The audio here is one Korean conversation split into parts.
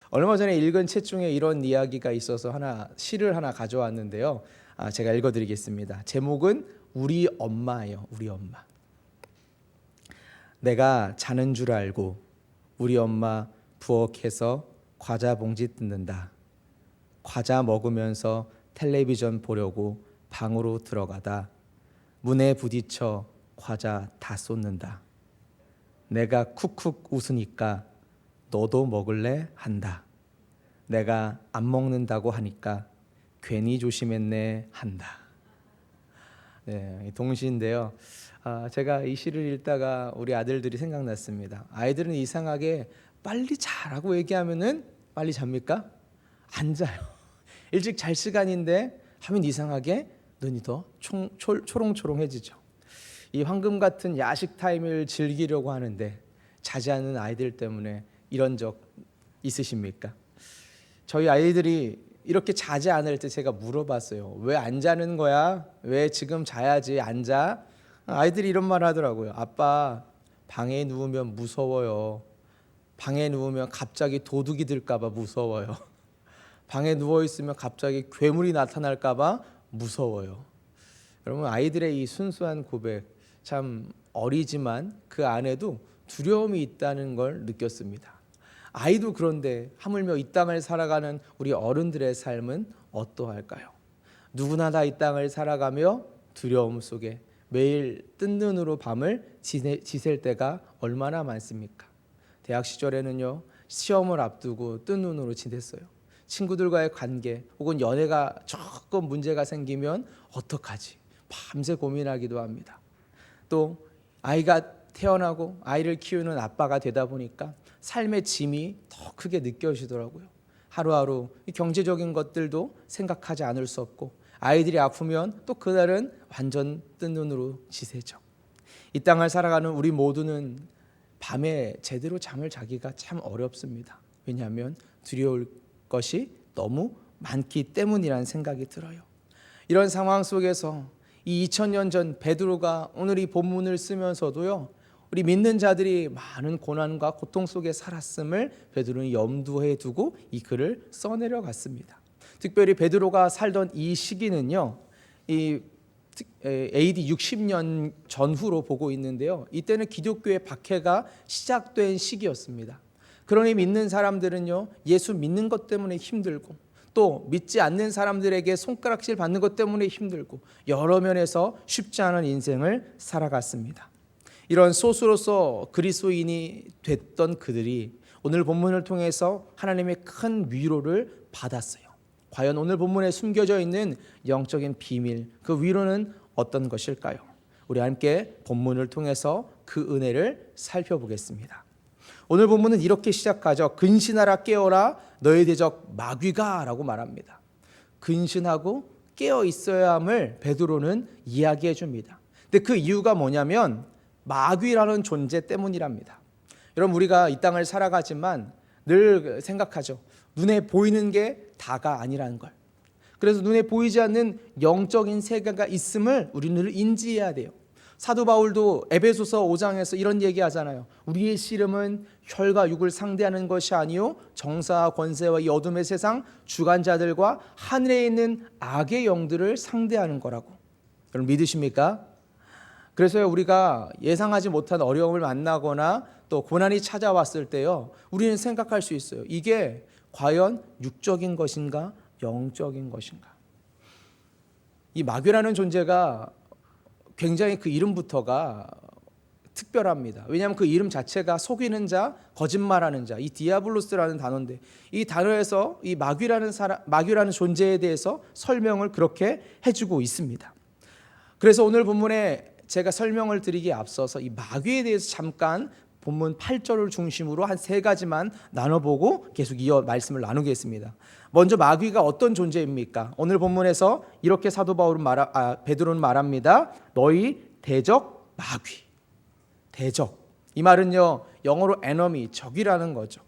얼마 전에 읽은 책 중에 이런 이야기가 있어서 시를 하나 가져왔는데요. 제가 읽어드리겠습니다. 제목은 우리 엄마예요. 우리 엄마. 내가 자는 줄 알고 우리 엄마 부엌에서 과자 봉지 뜯는다. 과자 먹으면서 텔레비전 보려고 방으로 들어가다 문에 부딪혀 과자 다 쏟는다. 내가 쿡쿡 웃으니까 너도 먹을래 한다. 내가 안 먹는다고 하니까 괜히 조심했네 한다. 네, 동시인데요. 제가 이 시를 읽다가 우리 아들들이 생각났습니다. 아이들은 이상하게 빨리 자라고 얘기하면은 빨리 잡니까? 안 자요. 일찍 잘 시간인데 하면 이상하게 눈이 더 초롱초롱해지죠. 이 황금 같은 야식 타임을 즐기려고 하는데 자지 않는 아이들 때문에 이런 적 있으십니까? 저희 아이들이 이렇게 자지 않을 때 제가 물어봤어요. 왜 안 자는 거야? 왜 지금 자야지 안 자? 아이들이 이런 말 하더라고요. 아빠, 방에 누우면 무서워요. 방에 누우면 갑자기 도둑이 들까 봐 무서워요. 방에 누워 있으면 갑자기 괴물이 나타날까 봐 무서워요. 여러분, 아이들의 이 순수한 고백 참 어리지만 그 안에도 두려움이 있다는 걸 느꼈습니다. 아이도 그런데 하물며 이 땅을 살아가는 우리 어른들의 삶은 어떠할까요? 누구나 다 이 땅을 살아가며 두려움 속에 매일 뜬 눈으로 밤을 지샐 때가 얼마나 많습니까? 대학 시절에는요, 시험을 앞두고 뜬 눈으로 지냈어요. 친구들과의 관계 혹은 연애가 조금 문제가 생기면 어떡하지? 밤새 고민하기도 합니다. 또 아이가 태어나고 아이를 키우는 아빠가 되다 보니까 삶의 짐이 더 크게 느껴지더라고요. 하루하루 경제적인 것들도 생각하지 않을 수 없고 아이들이 아프면 또 그날은 완전 뜬 눈으로 지새죠. 이 땅을 살아가는 우리 모두는 밤에 제대로 잠을 자기가 참 어렵습니다. 왜냐하면 두려울 것이 너무 많기 때문이라는 생각이 들어요. 이런 상황 속에서 이 2000년 전 베드로가 오늘 이 본문을 쓰면서도요, 우리 믿는 자들이 많은 고난과 고통 속에 살았음을 베드로는 염두에 두고 이 글을 써내려 갔습니다. 특별히 베드로가 살던 이 시기는요, 이 AD 60년 전후로 보고 있는데요, 이때는 기독교의 박해가 시작된 시기였습니다. 그러니 믿는 사람들은요, 예수 믿는 것 때문에 힘들고 또 믿지 않는 사람들에게 손가락질 받는 것 때문에 힘들고 여러 면에서 쉽지 않은 인생을 살아갔습니다. 이런 소수로서 그리스도인이 됐던 그들이 오늘 본문을 통해서 하나님의 큰 위로를 받았어요. 과연 오늘 본문에 숨겨져 있는 영적인 비밀, 그 위로는 어떤 것일까요? 우리 함께 본문을 통해서 그 은혜를 살펴보겠습니다. 오늘 본문은 이렇게 시작하죠. 근신하라 깨어라 너의 대적 마귀가 라고 말합니다. 근신하고 깨어 있어야 함을 베드로는 이야기해 줍니다. 근데 그 이유가 뭐냐면 마귀라는 존재 때문이랍니다. 여러분, 우리가 이 땅을 살아가지만 늘 생각하죠. 눈에 보이는 게 다가 아니라는 걸. 그래서 눈에 보이지 않는 영적인 세계가 있음을 우리는 인지해야 돼요. 사도 바울도 에베소서 5장에서 이런 얘기하잖아요. 우리의 씨름은 혈과 육을 상대하는 것이 아니요 정사와 권세와 이 어둠의 세상 주관자들과 하늘에 있는 악의 영들을 상대하는 거라고. 여러분 믿으십니까? 그래서 우리가 예상하지 못한 어려움을 만나거나 또 고난이 찾아왔을 때요, 우리는 생각할 수 있어요. 이게 과연 육적인 것인가 영적인 것인가? 이 마귀라는 존재가 굉장히 그 이름부터가 특별합니다. 왜냐하면 그 이름 자체가 속이는 자, 거짓말하는 자, 이 디아블로스라는 단어인데 이 단어에서 이 마귀라는 존재에 대해서 설명을 그렇게 해주고 있습니다. 그래서 오늘 본문에 제가 설명을 드리기에 앞서서 이 마귀에 대해서 잠깐 본문 8절을 중심으로 한 세 가지만 나눠보고 계속 이어 말씀을 나누겠습니다. 먼저 마귀가 어떤 존재입니까? 오늘 본문에서 이렇게 사도 베드로는 말합니다. 너희 대적 마귀. 대적. 이 말은요, 영어로 enemy, 적이라는 거죠.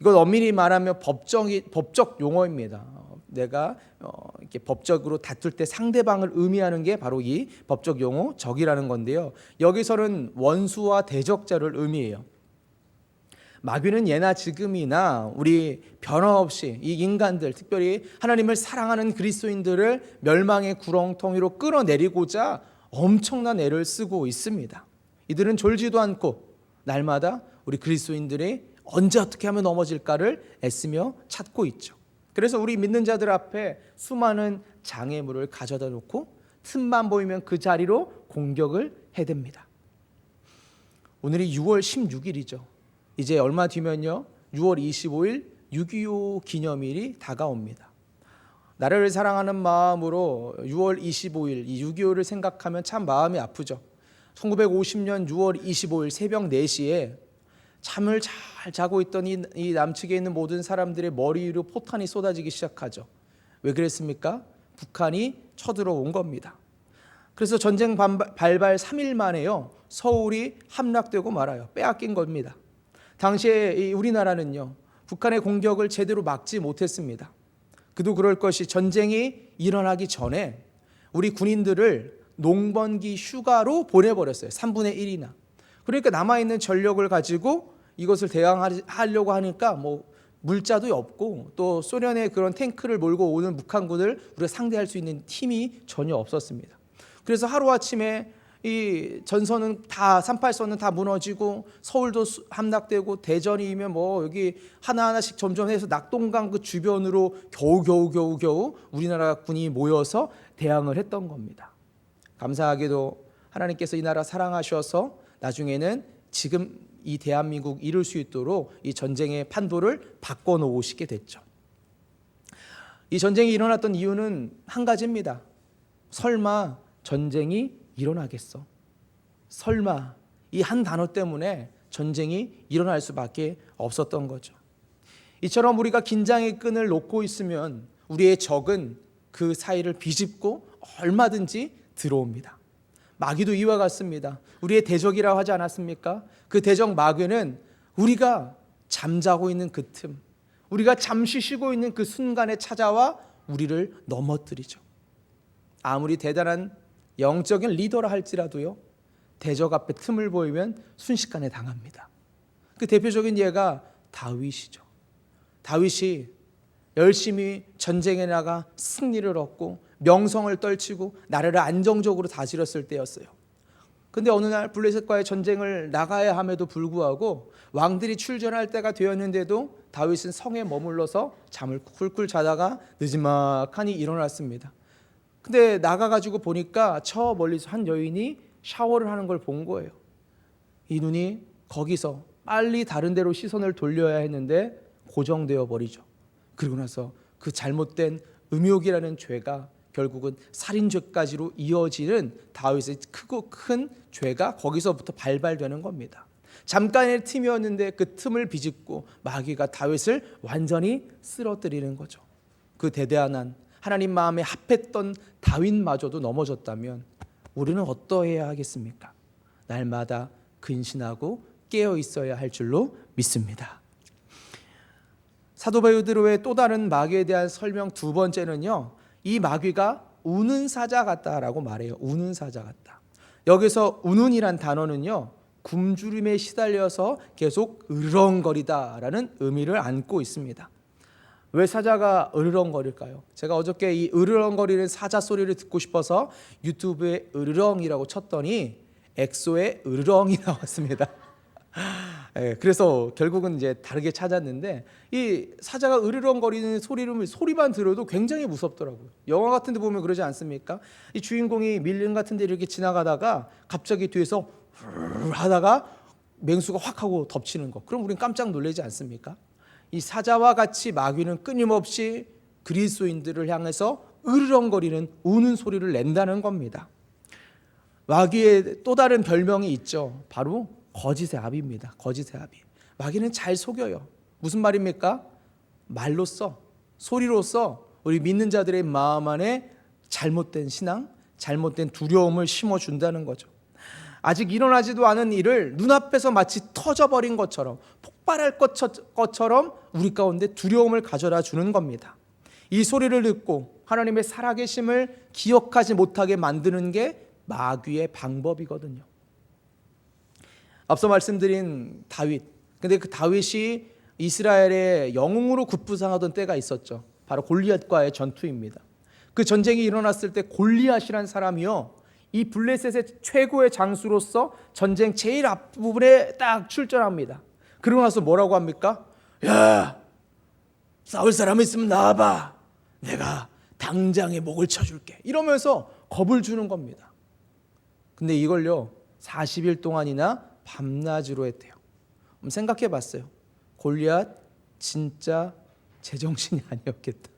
이건 엄밀히 말하면 법적 용어입니다. 내가 이렇게 법적으로 다툴 때 상대방을 의미하는 게 바로 이 법적 용어 적이라는 건데요. 여기서는 원수와 대적자를 의미해요. 마귀는 예나 지금이나 우리 변함없이 이 인간들, 특별히 하나님을 사랑하는 그리스도인들을 멸망의 구렁텅이로 끌어내리고자 엄청난 애를 쓰고 있습니다. 이들은 졸지도 않고 날마다 우리 그리스도인들이 언제 어떻게 하면 넘어질까를 애쓰며 찾고 있죠. 그래서 우리 믿는 자들 앞에 수많은 장애물을 가져다 놓고 틈만 보이면 그 자리로 공격을 해댑니다. 오늘이 6월 16일이죠. 이제 얼마 뒤면요 6월 25일 6.25 기념일이 다가옵니다. 나라를 사랑하는 마음으로 6월 25일 이 6.25를 생각하면 참 마음이 아프죠. 1950년 6월 25일 새벽 4시에 잠을 잘 자고 있던 이 남측에 있는 모든 사람들의 머리 위로 포탄이 쏟아지기 시작하죠. 왜 그랬습니까? 북한이 쳐들어온 겁니다. 그래서 전쟁 발발 3일 만에요 서울이 함락되고 말아요. 빼앗긴 겁니다. 당시에 우리나라는요 북한의 공격을 제대로 막지 못했습니다. 그도 그럴 것이 전쟁이 일어나기 전에 우리 군인들을 농번기 휴가로 보내버렸어요. 3분의 1이나. 그러니까 남아있는 전력을 가지고 이것을 대항하려고 하니까 뭐 물자도 없고 또 소련의 그런 탱크를 몰고 오는 북한군을 우리가 상대할 수 있는 팀이 전혀 없었습니다. 그래서 하루아침에 이 전선은 다 38선은 다 무너지고 서울도 함락되고 대전이면 뭐 여기 하나하나씩 점점 해서 낙동강 그 주변으로 겨우 우리나라 군이 모여서 대항을 했던 겁니다. 감사하게도 하나님께서 이 나라 사랑하셔서 나중에는 지금 이 대한민국 이룰 수 있도록 이 전쟁의 판도를 바꿔놓으시게 됐죠. 이 전쟁이 일어났던 이유는 한 가지입니다. 설마 전쟁이 일어나겠어? 설마 이 한 단어 때문에 전쟁이 일어날 수밖에 없었던 거죠. 이처럼 우리가 긴장의 끈을 놓고 있으면 우리의 적은 그 사이를 비집고 얼마든지 들어옵니다. 마귀도 이와 같습니다. 우리의 대적이라고 하지 않았습니까? 그 대적 마귀는 우리가 잠자고 있는 그 틈, 우리가 잠시 쉬고 있는 그 순간에 찾아와 우리를 넘어뜨리죠. 아무리 대단한 영적인 리더라 할지라도요 대적 앞에 틈을 보이면 순식간에 당합니다. 그 대표적인 예가 다윗이죠. 다윗이 열심히 전쟁에 나가 승리를 얻고 명성을 떨치고 나라를 안정적으로 다스렸을 때였어요. 근데 어느 날 블레셋과의 전쟁을 나가야 함에도 불구하고 왕들이 출전할 때가 되었는데도 다윗은 성에 머물러서 잠을 쿨쿨 자다가 느지막하니 일어났습니다. 근데 나가가지고 보니까 저 멀리서 한 여인이 샤워를 하는 걸 본 거예요. 이 눈이 거기서 빨리 다른 데로 시선을 돌려야 했는데 고정되어 버리죠. 그리고 나서 그 잘못된 음욕이라는 죄가 결국은 살인죄까지로 이어지는 다윗의 크고 큰 죄가 거기서부터 발발되는 겁니다. 잠깐의 틈이었는데 그 틈을 비집고 마귀가 다윗을 완전히 쓰러뜨리는 거죠. 그 대대한 하나님 마음에 합했던 다윗마저도 넘어졌다면 우리는 어떠해야 하겠습니까? 날마다 근신하고 깨어 있어야 할 줄로 믿습니다. 사도 베드로의 또 다른 마귀에 대한 설명 두 번째는요, 이 마귀가 우는 사자 같다라고 말해요. 우는 사자 같다. 여기서 우는이란 단어는요, 굶주림에 시달려서 계속 으르렁거리다라는 의미를 안고 있습니다. 왜 사자가 으르렁거릴까요? 제가 어저께 이 으르렁거리는 사자 소리를 듣고 싶어서 유튜브에 으르렁이라고 쳤더니 엑소의 으르렁이 나왔습니다. 그래서 결국은 이제 다르게 찾았는데 이 사자가 으르렁거리는 소리만 들어도 굉장히 무섭더라고요. 영화 같은 데 보면 그러지 않습니까? 이 주인공이 밀림 같은 데 이렇게 지나가다가 갑자기 뒤에서 하다가 맹수가 확 하고 덮치는 거. 그럼 우린 깜짝 놀라지 않습니까? 이 사자와 같이 마귀는 끊임없이 그리스도인들을 향해서 으르렁거리는 우는 소리를 낸다는 겁니다. 마귀의 또 다른 별명이 있죠. 바로 거짓의 아비입니다. 거짓의 아비. 마귀는 잘 속여요. 무슨 말입니까? 말로써, 소리로써 우리 믿는 자들의 마음 안에 잘못된 신앙, 잘못된 두려움을 심어준다는 거죠. 아직 일어나지도 않은 일을 눈앞에서 마치 터져버린 것처럼, 폭발할 것처럼 우리 가운데 두려움을 가져다 주는 겁니다. 이 소리를 듣고 하나님의 살아계심을 기억하지 못하게 만드는 게 마귀의 방법이거든요. 앞서 말씀드린 다윗, 근데 그 다윗이 이스라엘의 영웅으로 급부상하던 때가 있었죠. 바로 골리앗과의 전투입니다. 그 전쟁이 일어났을 때 골리앗이란 사람이요, 이 블레셋의 최고의 장수로서 전쟁 제일 앞부분에 딱 출전합니다. 그러고 나서 뭐라고 합니까? 야, 싸울 사람 있으면 나와봐. 내가 당장의 목을 쳐줄게. 이러면서 겁을 주는 겁니다. 근데 이걸요 40일 동안이나 밤낮으로 했대요. 생각해 봤어요. 골리앗 진짜 제정신이 아니었겠다.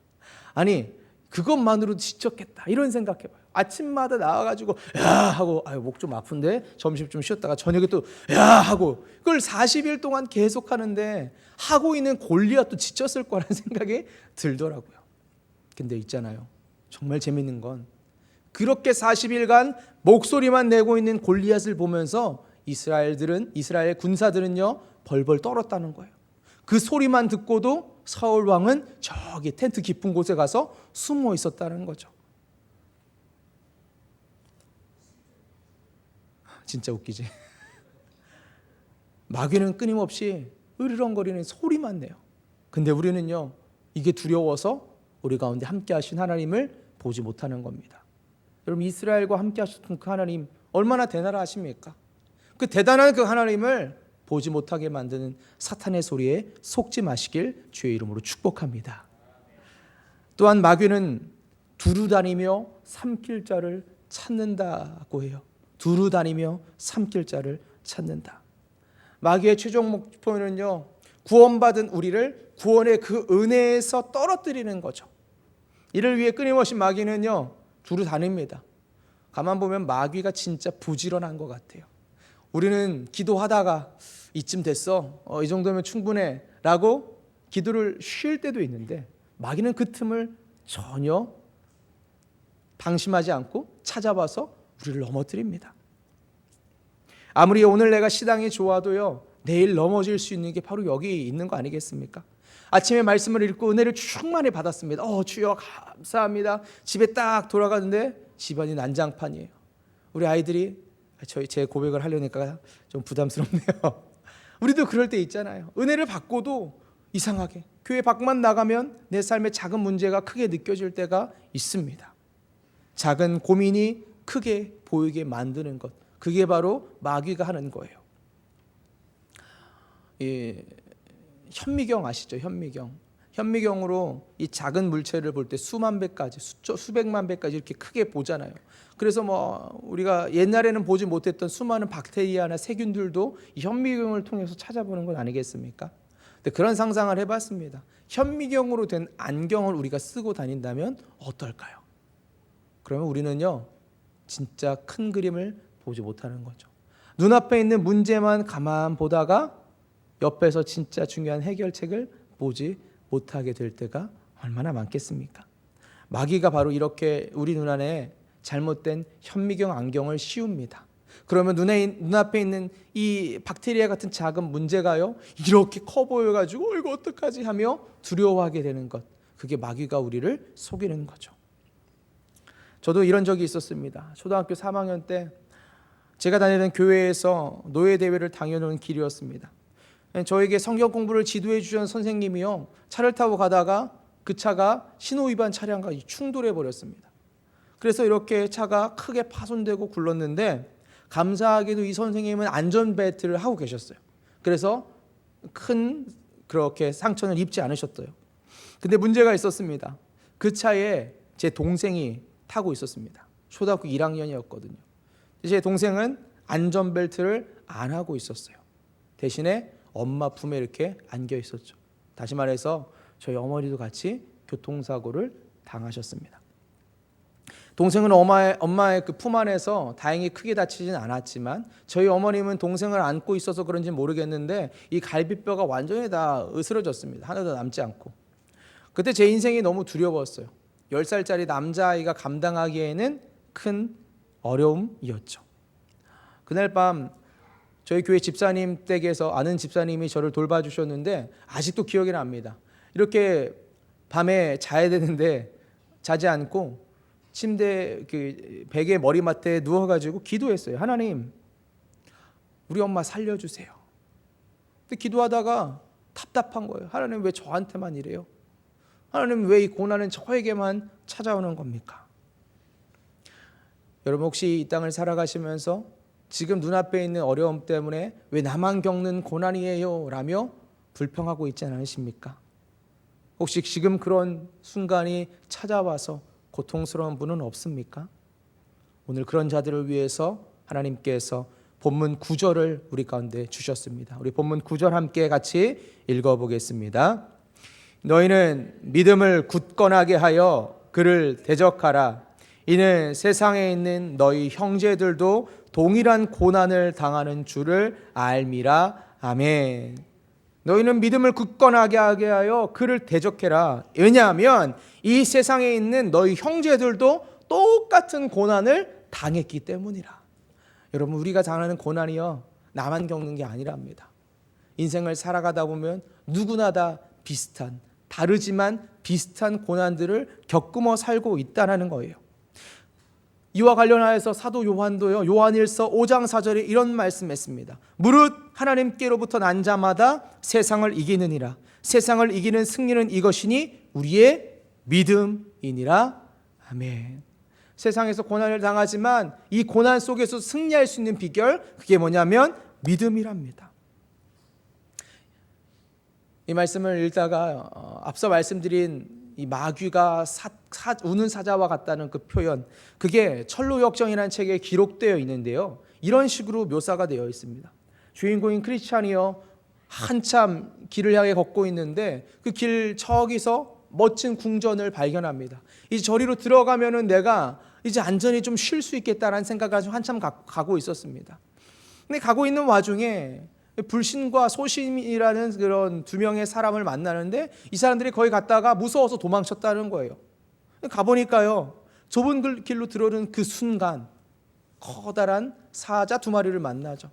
아니 그것만으로도 지쳤겠다 이런 생각해봐요. 아침마다 나와가지고 야 하고 목 좀 아픈데 점심 좀 쉬었다가 저녁에 또 야 하고 그걸 40일 동안 계속 하는데 하고 있는 골리앗도 지쳤을 거라는 생각이 들더라고요. 근데 있잖아요, 정말 재밌는 건 그렇게 40일간 목소리만 내고 있는 골리앗을 보면서 이스라엘 군사들은요 벌벌 떨었다는 거예요. 그 소리만 듣고도 사울 왕은 저기 텐트 깊은 곳에 가서 숨어 있었다는 거죠. 진짜 웃기지? 마귀는 끊임없이 으르렁거리는 소리만 내요. 근데 우리는요 이게 두려워서 우리 가운데 함께 하신 하나님을 보지 못하는 겁니다. 여러분, 이스라엘과 함께 하셨던 그 하나님 얼마나 대단하십니까? 그 대단한 그 하나님을 보지 못하게 만드는 사탄의 소리에 속지 마시길 주의 이름으로 축복합니다. 또한 마귀는 두루 다니며 삼킬 자를 찾는다고 해요. 두루 다니며 삼킬 자를 찾는다. 마귀의 최종 목표는요, 구원받은 우리를 구원의 그 은혜에서 떨어뜨리는 거죠. 이를 위해 끊임없이 마귀는요 두루 다닙니다. 가만 보면 마귀가 진짜 부지런한 것 같아요. 우리는 기도하다가 이쯤 됐어, 이 정도면 충분해 라고 기도를 쉴 때도 있는데 마귀는 그 틈을 전혀 방심하지 않고 찾아와서 우리를 넘어뜨립니다. 아무리 오늘 내가 시당이 좋아도요 내일 넘어질 수 있는 게 바로 여기 있는 거 아니겠습니까? 아침에 말씀을 읽고 은혜를 충만히 받았습니다. 주여 감사합니다. 집에 딱 돌아가는데 집안이 난장판이에요. 우리 아이들이 제 고백을 하려니까 좀 부담스럽네요. 우리도 그럴 때 있잖아요. 은혜를 받고도 이상하게 교회 밖만 나가면 내 삶에 작은 문제가 크게 느껴질 때가 있습니다. 작은 고민이 크게 보이게 만드는 것, 그게 바로 마귀가 하는 거예요. 현미경 아시죠? 현미경으로 이 작은 물체를 볼 때 수만 배까지, 수백만 배까지 이렇게 크게 보잖아요. 그래서 우리가 옛날에는 보지 못했던 수많은 박테리아나 세균들도 이 현미경을 통해서 찾아보는 건 아니겠습니까? 근데 그런 상상을 해봤습니다. 현미경으로 된 안경을 우리가 쓰고 다닌다면 어떨까요? 그러면 우리는요 진짜 큰 그림을 보지 못하는 거죠. 눈앞에 있는 문제만 가만 보다가 옆에서 진짜 중요한 해결책을 보지 못하게 될 때가 얼마나 많겠습니까? 마귀가 바로 이렇게 우리 눈 안에 잘못된 현미경 안경을 씌웁니다. 그러면 눈앞에 있는 이 박테리아 같은 작은 문제가요 이렇게 커 보여가지고 이거 어떡하지 하며 두려워하게 되는 것, 그게 마귀가 우리를 속이는 거죠. 저도 이런 적이 있었습니다. 초등학교 3학년 때 제가 다니던 교회에서 노예대회를 당해놓은 길이었습니다. 저에게 성경 공부를 지도해 주신 선생님이요 차를 타고 가다가 그 차가 신호위반 차량과 충돌해 버렸습니다. 그래서 이렇게 차가 크게 파손되고 굴렀는데 감사하게도 이 선생님은 안전벨트를 하고 계셨어요. 그래서 큰 그렇게 상처는 입지 않으셨어요. 근데 문제가 있었습니다. 그 차에 제 동생이 타고 있었습니다. 초등학교 1학년이었거든요. 제 동생은 안전벨트를 안 하고 있었어요. 대신에 엄마 품에 이렇게 안겨 있었죠. 다시 말해서 저희 어머니도 같이 교통사고를 당하셨습니다. 동생은 엄마의 그 품 안에서 다행히 크게 다치진 않았지만 저희 어머님은 동생을 안고 있어서 그런지 모르겠는데 이 갈비뼈가 완전히 다 으스러졌습니다. 하나도 남지 않고. 그때 제 인생이 너무 두려웠어요. 10살짜리 남자아이가 감당하기에는 큰 어려움이었죠. 그날 밤 저희 교회 집사님 댁에서 아는 집사님이 저를 돌봐주셨는데 아직도 기억이 납니다. 이렇게 밤에 자야 되는데 자지 않고 침대 그 베개 머리맡에 누워가지고 기도했어요. 하나님, 우리 엄마 살려주세요. 근데 기도하다가 답답한 거예요. 하나님 왜 저한테만 이래요? 하나님 왜 이 고난은 저에게만 찾아오는 겁니까? 여러분 혹시 이 땅을 살아가시면서 지금 눈앞에 있는 어려움 때문에 왜 나만 겪는 고난이에요? 라며 불평하고 있지 않으십니까? 혹시 지금 그런 순간이 찾아와서 고통스러운 분은 없습니까? 오늘 그런 자들을 위해서 하나님께서 본문 9절을 우리 가운데 주셨습니다. 우리 본문 9절 함께 같이 읽어보겠습니다. 너희는 믿음을 굳건하게 하여 그를 대적하라. 이는 세상에 있는 너희 형제들도 동일한 고난을 당하는 줄을 알미라. 아멘. 너희는 믿음을 굳건하게 하게 하여 그를 대적해라. 왜냐하면 이 세상에 있는 너희 형제들도 똑같은 고난을 당했기 때문이라. 여러분 우리가 당하는 고난이요 나만 겪는 게 아니랍니다. 인생을 살아가다 보면 누구나 다 비슷한 다르지만 비슷한 고난들을 겪으며 살고 있다는 거예요. 이와 관련하여서 사도 요한도요 요한일서 5장 4절에 이런 말씀했습니다. 무릇 하나님께로부터 난 자마다 세상을 이기느니라. 세상을 이기는 승리는 이것이니 우리의 믿음이니라. 아멘. 세상에서 고난을 당하지만 이 고난 속에서 승리할 수 있는 비결, 그게 뭐냐면 믿음이랍니다. 이 말씀을 읽다가 앞서 말씀드린 이 마귀가 우는 사자와 같다는 그 표현, 그게 철로역정이라는 책에 기록되어 있는데요, 이런 식으로 묘사가 되어 있습니다. 주인공인 크리스찬이요 한참 길을 향해 걷고 있는데 그 길 저기서 멋진 궁전을 발견합니다. 이 저리로 들어가면은 내가 이제 안전히 좀 쉴 수 있겠다라는 생각을 가지고 한참 가고 있었습니다. 근데 가고 있는 와중에 불신과 소신이라는 그런 두 명의 사람을 만나는데 이 사람들이 거기 갔다가 무서워서 도망쳤다는 거예요. 가보니까요 좁은 길로 들어오는 그 순간 커다란 사자 두 마리를 만나죠.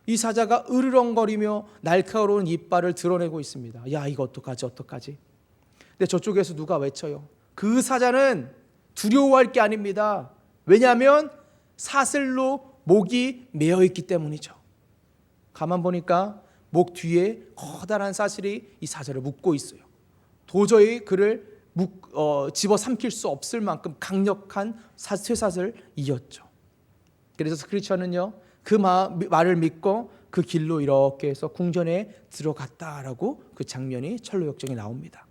이 사자가 으르렁거리며 날카로운 이빨을 드러내고 있습니다. 야, 이거 어떡하지? 근데 저쪽에서 누가 외쳐요. 그 사자는 두려워할 게 아닙니다. 왜냐하면 사슬로 목이 매어 있기 때문이죠. 가만 보니까 목 뒤에 커다란 사슬이 이 사자를 묶고 있어요. 도저히 그를 집어삼킬 수 없을 만큼 강력한 쇠사슬이었죠. 그래서 크리스천은요 그 말을 믿고 그 길로 이렇게 해서 궁전에 들어갔다라고 그 장면이 철로역정에 나옵니다.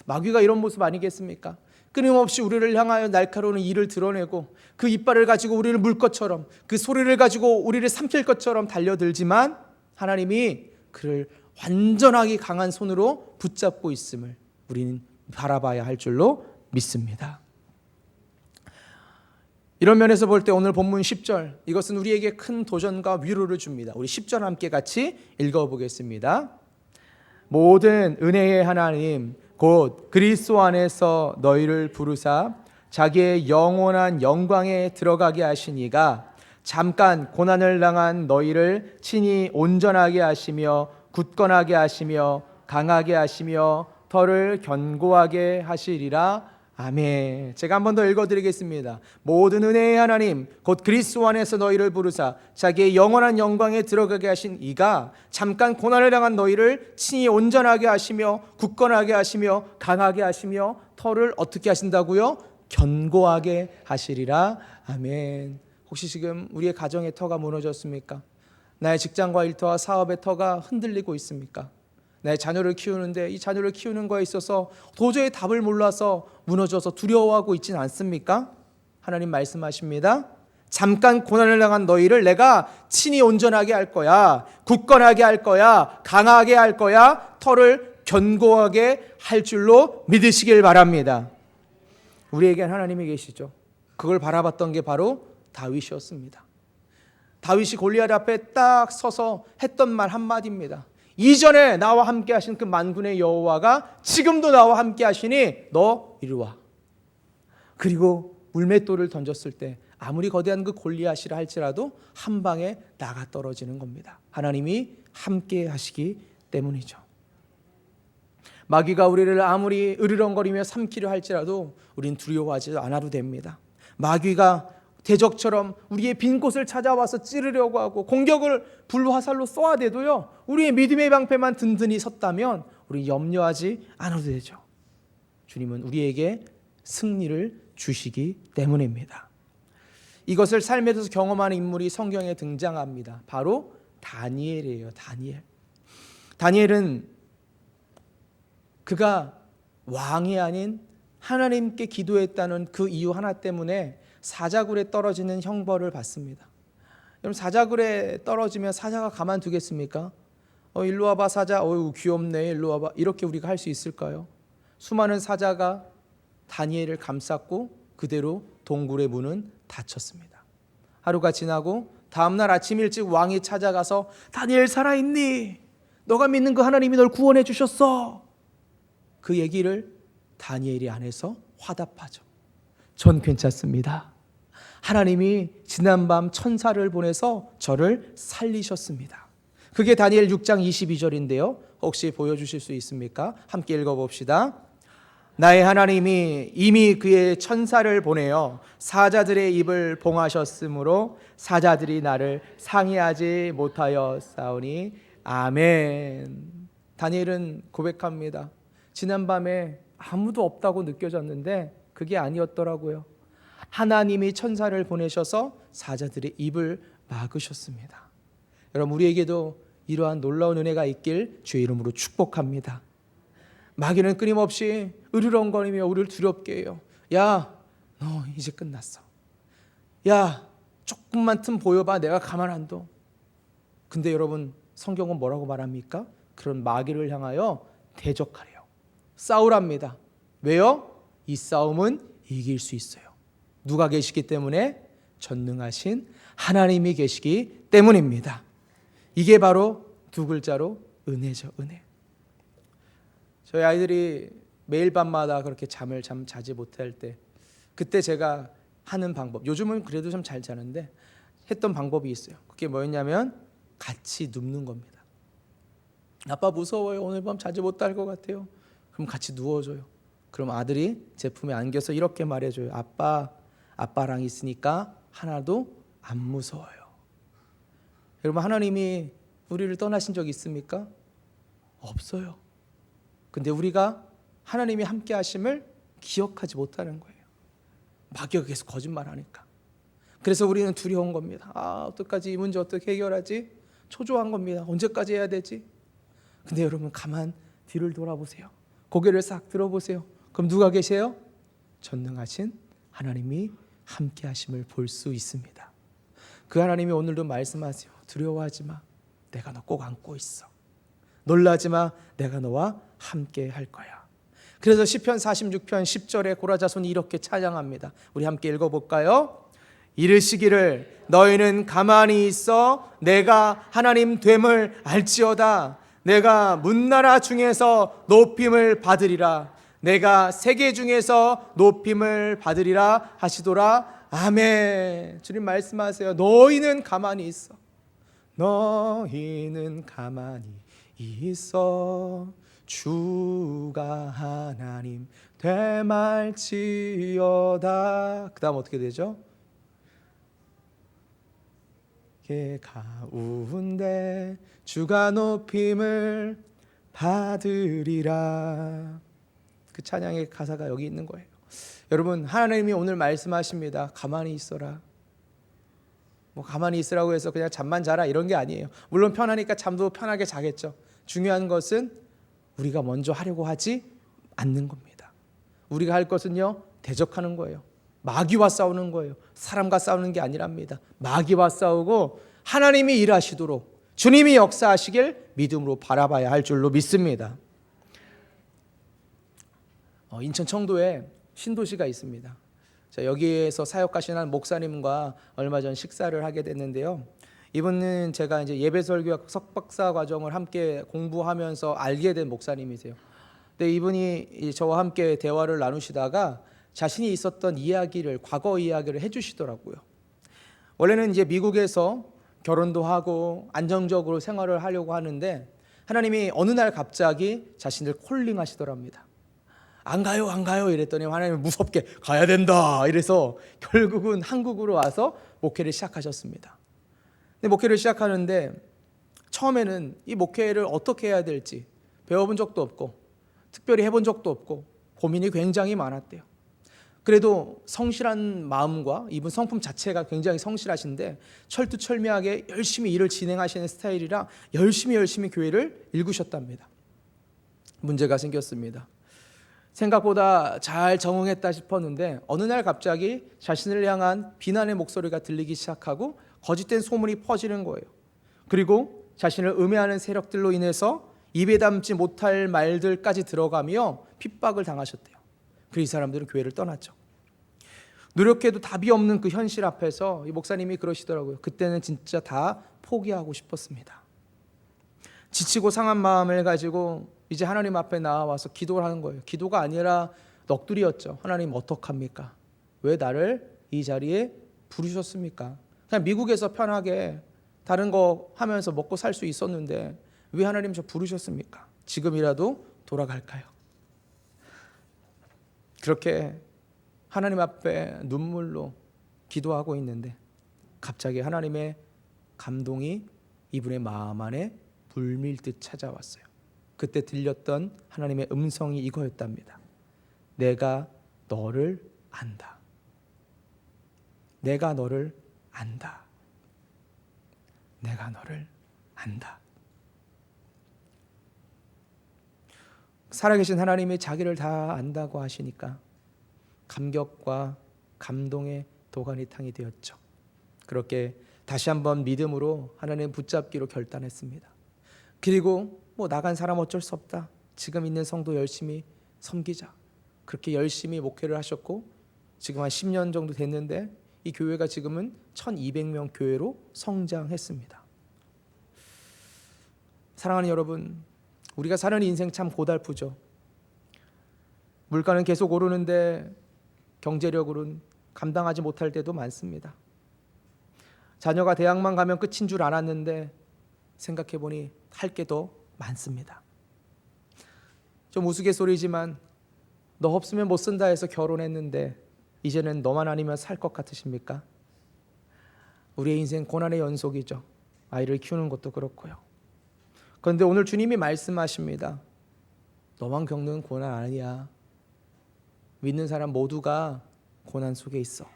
마귀가 이런 모습 아니겠습니까? 끊임없이 우리를 향하여 날카로운 이를 드러내고 그 이빨을 가지고 우리를 물 것처럼 그 소리를 가지고 우리를 삼킬 것처럼 달려들지만 하나님이 그를 완전하게 강한 손으로 붙잡고 있음을 우리는 바라봐야 할 줄로 믿습니다. 이런 면에서 볼 때 오늘 본문 10절, 이것은 우리에게 큰 도전과 위로를 줍니다. 우리 10절 함께 같이 읽어보겠습니다. 모든 은혜의 하나님 곧 그리스도 안에서 너희를 부르사 자기의 영원한 영광에 들어가게 하시니가 잠깐 고난을 당한 너희를 친히 온전하게 하시며 굳건하게 하시며 강하게 하시며 터를 견고하게 하시리라. 아멘. 제가 한 번 더 읽어드리겠습니다. 모든 은혜의 하나님 곧 그리스도 안에서 너희를 부르사 자기의 영원한 영광에 들어가게 하신 이가 잠깐 고난을 당한 너희를 친히 온전하게 하시며 굳건하게 하시며 강하게 하시며 터를 어떻게 하신다고요? 견고하게 하시리라. 아멘. 혹시 지금 우리의 가정의 터가 무너졌습니까? 나의 직장과 일터와 사업의 터가 흔들리고 있습니까? 나의 자녀를 키우는데 이 자녀를 키우는 거에 있어서 도저히 답을 몰라서 무너져서 두려워하고 있지는 않습니까? 하나님 말씀하십니다. 잠깐 고난을 당한 너희를 내가 친히 온전하게 할 거야. 굳건하게 할 거야. 강하게 할 거야. 터를 견고하게 할 줄로 믿으시길 바랍니다. 우리에겐 하나님이 계시죠. 그걸 바라봤던 게 바로 다윗이었습니다. 다윗이 골리앗 앞에 딱 서서 했던 말 한마디입니다. 이전에 나와 함께 하신 그 만군의 여호와가 지금도 나와 함께 하시니 너 이리 와. 그리고 물맷돌을 던졌을 때 아무리 거대한 그 골리앗이라 할지라도 한 방에 나가 떨어지는 겁니다. 하나님이 함께 하시기 때문이죠. 마귀가 우리를 아무리 으르렁거리며 삼키려 할지라도 우린 두려워하지 않아도 됩니다. 마귀가 대적처럼 우리의 빈 곳을 찾아와서 찌르려고 하고 공격을 불화살로 쏘아대도요, 우리의 믿음의 방패만 든든히 섰다면 우리 염려하지 않아도 되죠. 주님은 우리에게 승리를 주시기 때문입니다. 이것을 삶에서 경험하는 인물이 성경에 등장합니다. 바로 다니엘이에요. 다니엘은 그가 왕이 아닌 하나님께 기도했다는 그 이유 하나 때문에 사자굴에 떨어지는 형벌을 받습니다. 여러분, 사자굴에 떨어지면 사자가 가만두겠습니까? 일로 와봐 사자, 귀엽네, 일로 와봐, 이렇게 우리가 할 수 있을까요? 수많은 사자가 다니엘을 감쌌고 그대로 동굴의 문은 닫혔습니다. 하루가 지나고 다음날 아침 일찍 왕이 찾아가서 다니엘 살아있니? 너가 믿는 그 하나님이 널 구원해 주셨어. 그 얘기를 다니엘이 안에서 화답하죠. 전 괜찮습니다. 하나님이 지난밤 천사를 보내서 저를 살리셨습니다. 그게 다니엘 6장 22절인데요. 혹시 보여주실 수 있습니까? 함께 읽어봅시다. 나의 하나님이 이미 그의 천사를 보내어 사자들의 입을 봉하셨으므로 사자들이 나를 상해하지 못하여 싸우니 아멘. 다니엘은 고백합니다. 지난밤에 아무도 없다고 느껴졌는데 그게 아니었더라고요. 하나님이 천사를 보내셔서 사자들의 입을 막으셨습니다. 여러분, 우리에게도 이러한 놀라운 은혜가 있길 주의 이름으로 축복합니다. 마귀는 끊임없이 으르렁거리며 우리를 두렵게 해요. 야, 너 이제 끝났어. 야, 조금만 틈 보여봐. 내가 가만 안 둬. 근데 여러분, 성경은 뭐라고 말합니까? 그런 마귀를 향하여 대적하래요. 싸우랍니다. 왜요? 이 싸움은 이길 수 있어요. 누가 계시기 때문에? 전능하신 하나님이 계시기 때문입니다. 이게 바로 두 글자로 은혜죠. 은혜. 저희 아이들이 매일 밤마다 그렇게 잠을 자지 못할 때, 그때 제가 하는 방법, 요즘은 그래도 좀 잘 자는데 했던 방법이 있어요. 그게 뭐였냐면 같이 눕는 겁니다. 아빠 무서워요. 오늘 밤 자지 못할 것 같아요. 그럼 같이 누워줘요. 그럼 아들이 제 품에 안겨서 이렇게 말해줘요. 아빠랑 있으니까 하나도 안 무서워요. 여러분, 하나님이 우리를 떠나신 적 있습니까? 없어요. 근데 우리가 하나님이 함께 하심을 기억하지 못하는 거예요. 마귀가 계속 거짓말하니까. 그래서 우리는 두려운 겁니다. 어떡하지? 이 문제 어떻게 해결하지? 초조한 겁니다. 언제까지 해야 되지? 근데 여러분, 가만 뒤를 돌아보세요. 고개를 싹 들어보세요. 그럼 누가 계세요? 전능하신 하나님이 함께 하심을 볼 수 있습니다. 그 하나님이 오늘도 말씀하세요. 두려워하지 마. 내가 너 꼭 안고 있어. 놀라지 마. 내가 너와 함께 할 거야. 그래서 시편 46편 10절에 고라자손이 이렇게 찬양합니다. 우리 함께 읽어볼까요? 이르시기를 너희는 가만히 있어 내가 하나님 됨을 알지어다. 내가 문나라 중에서 높임을 받으리라. 내가 세계 중에서 높임을 받으리라 하시도라. 아멘. 주님 말씀하세요. 너희는 가만히 있어. 너희는 가만히 있어. 주가 하나님 되말지어다. 그 다음 어떻게 되죠? 가운데 주가 높임을 받으리라. 그 찬양의 가사가 여기 있는 거예요. 여러분, 하나님이 오늘 말씀하십니다. 가만히 있어라. 가만히 있으라고 해서 그냥 잠만 자라 이런 게 아니에요. 물론 편하니까 잠도 편하게 자겠죠. 중요한 것은 우리가 먼저 하려고 하지 않는 겁니다. 우리가 할 것은요, 대적하는 거예요. 마귀와 싸우는 거예요. 사람과 싸우는 게 아니랍니다. 마귀와 싸우고 하나님이 일하시도록 주님이 역사하시길 믿음으로 바라봐야 할 줄로 믿습니다. 인천 청도에 신도시가 있습니다. 자, 여기에서 사역하시는 목사님과 얼마 전 식사를 하게 됐는데요. 이분은 제가 이제 예배설교 석박사 과정을 함께 공부하면서 알게 된 목사님이세요. 근데 이분이 저와 함께 대화를 나누시다가 자신이 있었던 이야기를, 과거 이야기를 해주시더라고요. 원래는 이제 미국에서 결혼도 하고 안정적으로 생활을 하려고 하는데 하나님이 어느 날 갑자기 자신을 콜링하시더랍니다. 안 가요 이랬더니 하나님은 무섭게 가야 된다 이래서 결국은 한국으로 와서 목회를 시작하셨습니다. 근데 목회를 시작하는데 처음에는 이 목회를 어떻게 해야 될지 배워본 적도 없고 특별히 해본 적도 없고 고민이 굉장히 많았대요. 그래도 성실한 마음과 이분 성품 자체가 굉장히 성실하신데 철두철미하게 열심히 일을 진행하시는 스타일이라 열심히 교회를 일구셨답니다. 문제가 생겼습니다. 생각보다 잘 적응했다 싶었는데 어느 날 갑자기 자신을 향한 비난의 목소리가 들리기 시작하고 거짓된 소문이 퍼지는 거예요. 그리고 자신을 음해하는 세력들로 인해서 입에 담지 못할 말들까지 들어가며 핍박을 당하셨대요. 그래서 이 사람들은 교회를 떠났죠. 노력해도 답이 없는 그 현실 앞에서 이 목사님이 그러시더라고요. 그때는 진짜 다 포기하고 싶었습니다. 지치고 상한 마음을 가지고 이제 하나님 앞에 나와서 기도를 하는 거예요. 기도가 아니라 넋두리였죠. 하나님 어떡합니까? 왜 나를 이 자리에 부르셨습니까? 그냥 미국에서 편하게 다른 거 하면서 먹고 살 수 있었는데 왜 하나님 저 부르셨습니까? 지금이라도 돌아갈까요? 그렇게 하나님 앞에 눈물로 기도하고 있는데 갑자기 하나님의 감동이 이분의 마음 안에 불밀듯 찾아왔어요. 그때 들렸던 하나님의 음성이 이거였답니다. 내가 너를 안다. 내가 너를 안다. 내가 너를 안다. 살아계신 하나님이 자기를 다 안다고 하시니까 감격과 감동의 도가니탕이 되었죠. 그렇게 다시 한번 믿음으로 하나님 붙잡기로 결단했습니다. 그리고 나간 사람 어쩔 수 없다. 지금 있는 성도 열심히 섬기자. 그렇게 열심히 목회를 하셨고 지금 한 10년 정도 됐는데 이 교회가 지금은 1200명 교회로 성장했습니다. 사랑하는 여러분, 우리가 사는 인생 참 고달프죠. 물가는 계속 오르는데 경제력으로는 감당하지 못할 때도 많습니다. 자녀가 대학만 가면 끝인 줄 알았는데 생각해보니 할 게 더 많습니다. 좀 우스갯소리지만 너 없으면 못 쓴다 해서 결혼했는데 이제는 너만 아니면 살 것 같으십니까? 우리의 인생 고난의 연속이죠. 아이를 키우는 것도 그렇고요. 그런데 오늘 주님이 말씀하십니다. 너만 겪는 고난 아니야. 믿는 사람 모두가 고난 속에 있어.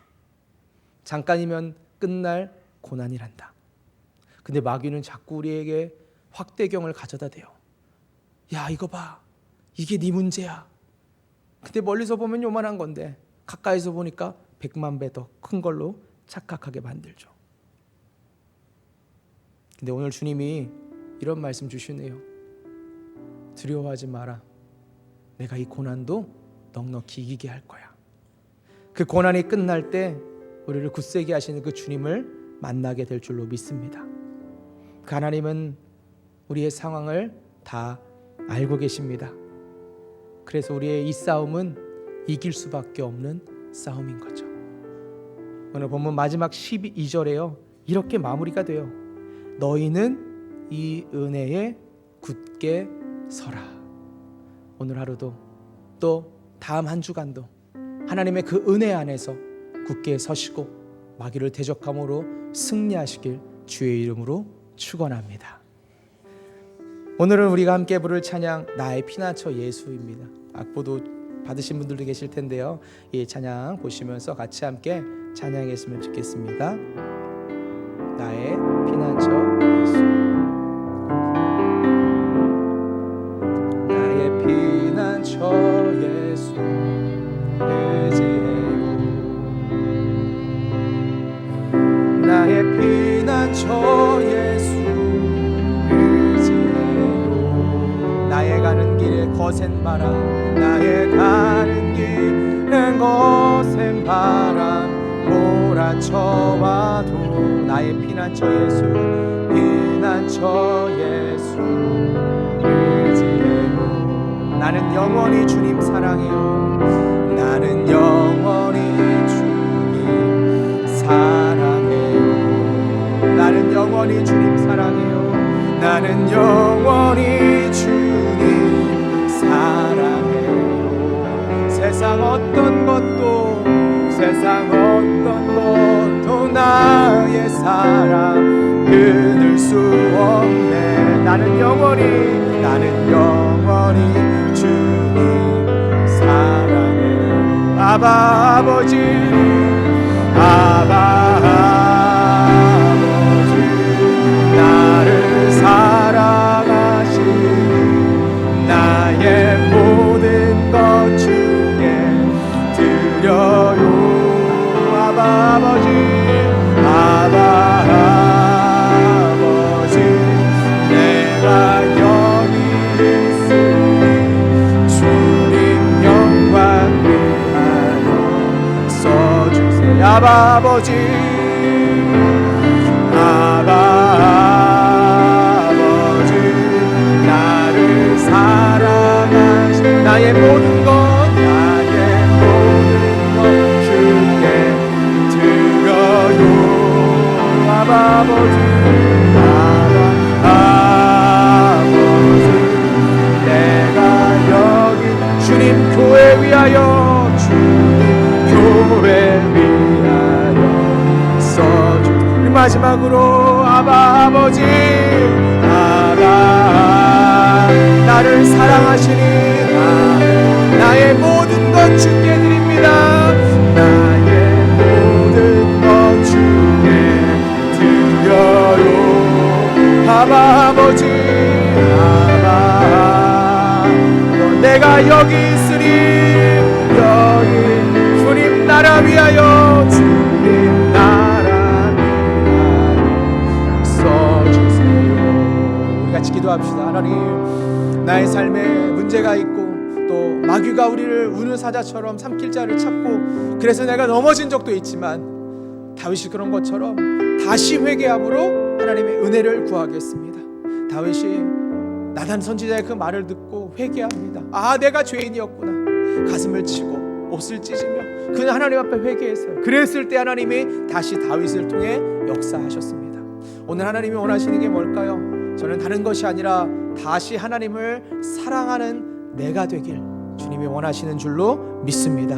잠깐이면 끝날 고난이란다. 근데 마귀는 자꾸 우리에게 확대경을 가져다 대요. 야, 이거 봐. 이게 네 문제야. 근데 멀리서 보면 요만한 건데 가까이서 보니까 100만 배 더 큰 걸로 착각하게 만들죠. 근데 오늘 주님이 이런 말씀 주시네요. 두려워하지 마라. 내가 이 고난도 넉넉히 이기게 할 거야. 그 고난이 끝날 때 우리를 굳세게 하시는 그 주님을 만나게 될 줄로 믿습니다. 그 하나님은 우리의 상황을 다 알고 계십니다. 그래서 우리의 이 싸움은 이길 수밖에 없는 싸움인 거죠. 오늘 본문 마지막 12절에요. 이렇게 마무리가 돼요. 너희는 이 은혜에 굳게 서라. 오늘 하루도 또 다음 한 주간도 하나님의 그 은혜 안에서 굳게 서시고 마귀를 대적함으로 승리하시길 주의 이름으로 축원합니다. 오늘은 우리가 함께 부를 찬양 나의 피난처 예수입니다. 악보도 받으신 분들도 계실 텐데요. 이 찬양 보시면서 같이 함께 찬양했으면 좋겠습니다. 나의 피난처 예수. 나의 피난처 예수 의지해요. 나의 피난처 예수 의지해요. 나의 가는 길에 거센 바람, 나의 가는 길에 거센 바람 몰아쳐와도 나의 피난처 예수, 피난처 예수 의지해요. 나는 영원히 주님 사랑해요. 나는 영원히 주님 사랑해요. 나는 영원히 주님 사랑해요. 나는 영원히 주님 사랑해요. 세상 어떤 것도 나의 사랑 끊을 수 없네. 나는 영원히 주님 사랑해. 아바 아버지 나를 사랑하시니 나의 모든 것 주께 드려요. 아바 아버지 내가 여기 있으니 주님 영광 위하여 써주세요. 아바 아버지 나를 사랑하신 나의 모든 것 주께 드려요. 아버지 내가 여기 주님 교회 위하여 써주. 마지막으로 아버지 나를 사랑하시니 나의 모든 것 주께 드립니다. 나의 모든 것 주께 드려요. 아버지 내가 여기 있으니 여기 주님 나라 위하여 써주세요. 우리 같이 기도합시다. 하나님, 나의 삶에 문제가 있고 또 마귀가 우리를 우는 사자처럼 삼킬 자를 찾고 그래서 내가 넘어진 적도 있지만 다윗이 그런 것처럼 다시 회개함으로 하나님의 은혜를 구하겠습니다. 다윗이 나단 선지자의 그 말을 듣고 회개합니다. 내가 죄인이었구나. 가슴을 치고 옷을 찢으며 그는 하나님 앞에 회개했어요. 그랬을 때 하나님이 다시 다윗을 통해 역사하셨습니다. 오늘 하나님이 원하시는 게 뭘까요? 저는 다른 것이 아니라 다시 하나님을 사랑하는 내가 되길 주님이 원하시는 줄로 믿습니다.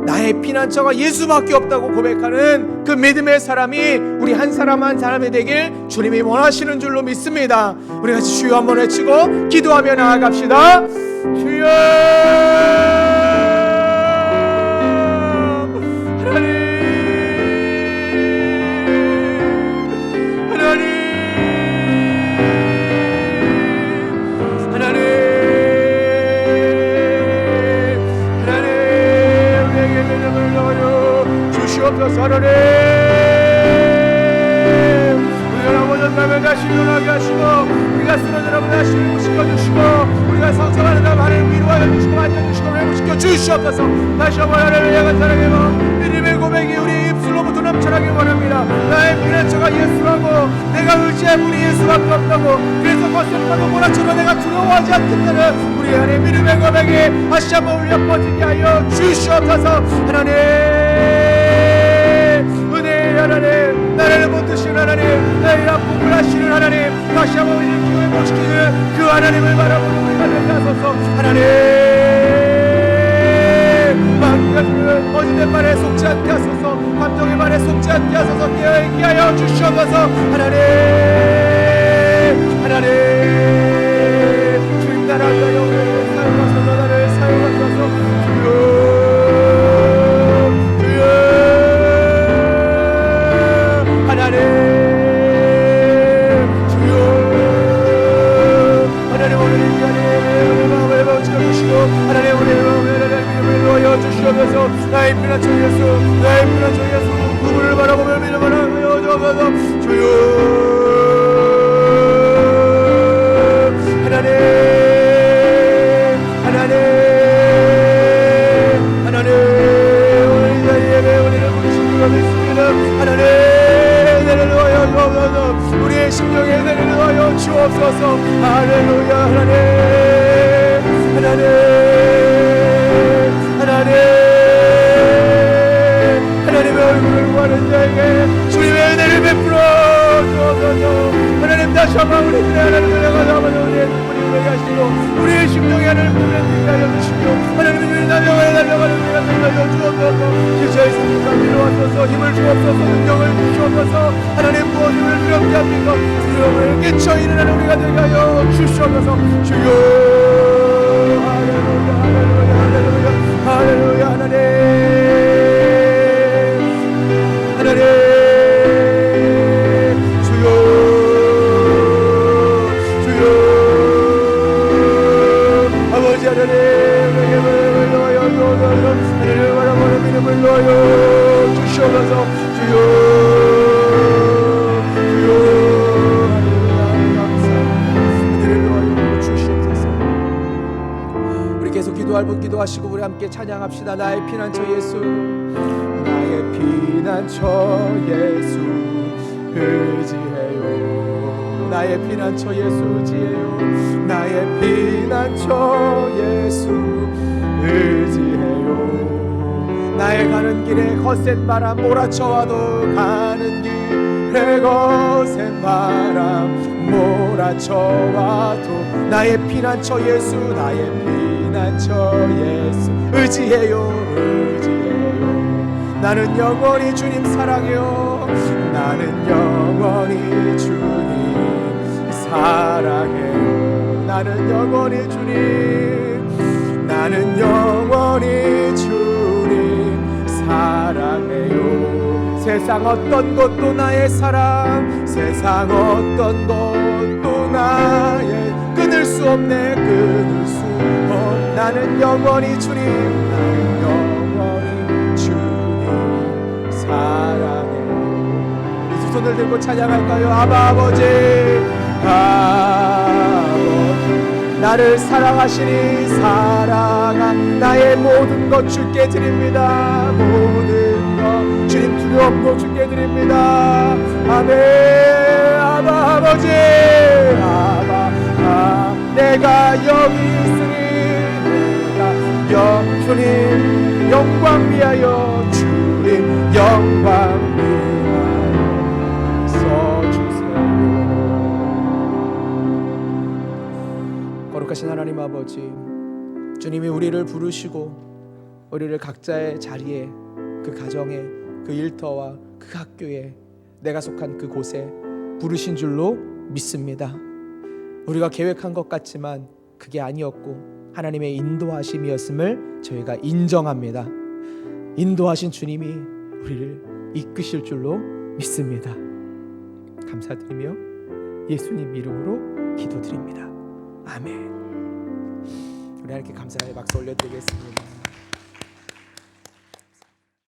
나의 피난처가 예수밖에 없다고 고백하는 그 믿음의 사람이 우리 한 사람 한 사람이 되길 주님이 원하시는 줄로 믿습니다. 우리 같이 주여 한번 외치고 기도하며 나아갑시다. 주여 하나님 우리가 넘어졌다면 다시 일어나게 하시고 우리가 쓰러져라면 다시 일으키시고 우리가 성장하는 나를 위로하여 주시고 만져주시고 회복시켜 주시옵소서. 다시 한번 하나님을 향한 사랑의 마음 믿음의 고백이 우리 입술로부터 넘쳐나길 원합니다. 나의 피난처가 예수라고 내가 의지할 분이 예수밖에 없다고 그래서 거센파도 몰아쳐도 내가 두려워하지 않겠다는 우리 안에 믿음의 고백이 다시 한번 울려 퍼지게 하여 주시옵소서. 하나님 하나님 나를 못 드시는 하나님 나의 아픔을 하시는 하나님 다시 한번 일으키고 회복시키는 그 하나님을 바라보는 우리가 되게 하소서. 하나님 마귀가 주는 거짓된 말에 속지 않게 하소서. 감정의 말에 속지 않게 하소서. 깨어있게 하여 주시옵소서. 하나님 주님 나라 영광을 사용하소서. 나를 사용하소서. 주시옵소서. 나의 피난처 예수 나의 피난처 예수 그분을 바라보며 믿음을 하여 주옵소서. 주여 하나님 오늘 이 예배 우리를 부르신 줄로 믿습니다. 하나님 은혜를 하여 주옵소서. 우리의 심령에 은혜를 하여 주옵소서. 할렐루야. 하나님의 얼굴을 구하는 자에게 주님의 은혜를 베풀어 주옵소서. 하나님 다시 한번 우리들의 하나님을 향하여 우리의 눈물이 되게 하시고 우리의 심령에 하나님 분명히 하여 주시고 하나님의 주님 달려가는 우리가 달려 주옵소서. 기차의 승리가 밀어왔소서. 힘을 주옵소서. 능력을 주옵소서. 하나님 무엇을 두렵게 합니까? 두려움을 깨쳐 일어나는 우리가 되게 하여 주시옵소서. 주여 할렐루야 할렐루야 할렐루야 할렐루야 하나님 하나님 주여 주여 아버지 하나님 내게 불러요 하나님 바라보는 이름을 넣어요 주시옵소서. 주여 주여 할렐루야 감사합니다. 은혜를 넣어요 주시옵소서. 우리 계속 기도할 분 기도하시고 우리 함께 찬양합시다. 나의 피난처 예수 나의 피난처 예수 의지해요. 나의 피난처 예수 의지해요. 나의 피난처 예수 의지해요. 나의 가는 길에 거센 바람 몰아쳐와도 가는 길에 거센 바람 몰아쳐와도 나의 피난처 예수 나의 피난처 예수 의지해요 의지해요. 나는 영원히 주님 사랑해요. 나는 영원히 주님 사랑해요. 나는 영원히 주님 나는 영원히 주님 사랑해요. 세상 어떤 것도 나의 사랑 세상 어떤 것도 나의 끊을 수 없네 끊을 수 없네. 나는 영원히 주님 나는 영원히 주님 사랑해요. 이 두 손을 들고 찬양할까요? 아바 아버지 아버지 나를 사랑하시니 사랑한 나의 모든 것 주께 드립니다. 모든 것 주님 두려움도 주께 드립니다. 아멘. 아바 아버지 아바 내가 여기 있으니 내가 주님 영광 위하여 주님 영광 위하여 써주세요. 거룩하신 하나님 아버지 주님이 우리를 부르시고 우리를 각자의 자리에 그 가정에 그 일터와 그 학교에 내가 속한 그 곳에 부르신 줄로 믿습니다. 우리가 계획한 것 같지만 그게 아니었고 하나님의 인도하심이었음을 저희가 인정합니다. 인도하신 주님이 우리를 이끄실 줄로 믿습니다. 감사드리며 예수님 이름으로 기도드립니다. 아멘. 우리 하나님께 감사의 박수 올려드리겠습니다.